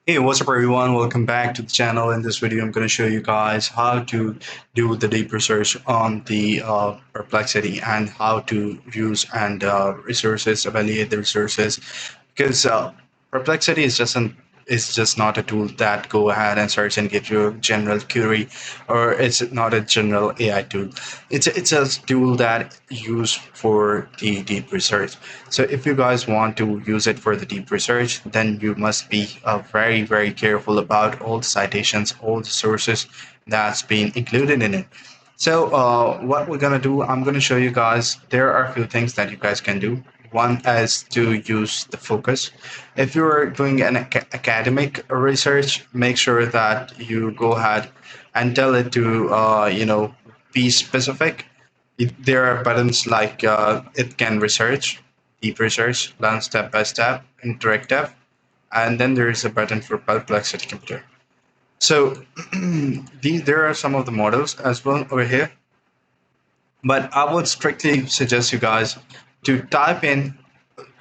Hey, what's up everyone? Welcome back to the channel. In this video, I'm going to show you guys how to do the deep research on the Perplexity and how to use and resources, evaluate the resources. Because Perplexity is just not a tool that go ahead and search and give you a general query, or it's not a general AI tool. It's a tool that used for the deep research. So if you guys want to use it for the deep research, then you must be very careful about all the citations, all the sources that's been included in it. So what we're gonna do, I'm gonna show you guys. There are a few things that you guys can do. One is to use the focus. If you're doing an academic research, make sure that you go ahead and tell it to be specific. There are buttons like it can research, deep research, learn step by step, interactive, and then there is a button for perplexity computer. So there are some of the models as well over here, but I would strictly suggest you guys to type in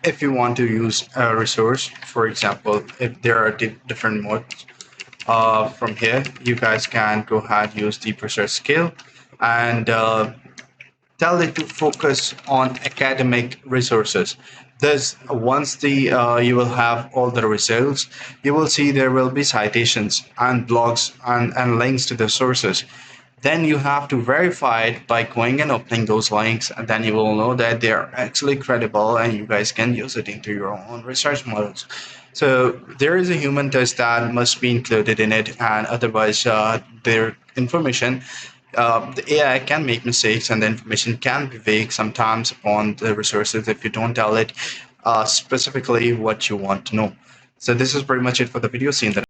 if you want to use a resource. For example, if there are different modes from here, you guys can go ahead use deep research scale and tell it to focus on academic resources. Thus, once the you will have all the results, you will see there will be citations and blogs and links to the sources. Then you have to verify it by going and opening those links, and then you will know that they are actually credible and you guys can use it into your own research models. So there is a human test that must be included in it, and otherwise their information, the AI can make mistakes and the information can be vague sometimes upon the resources if you don't tell it specifically what you want to know. So this is pretty much it for the video. See you in the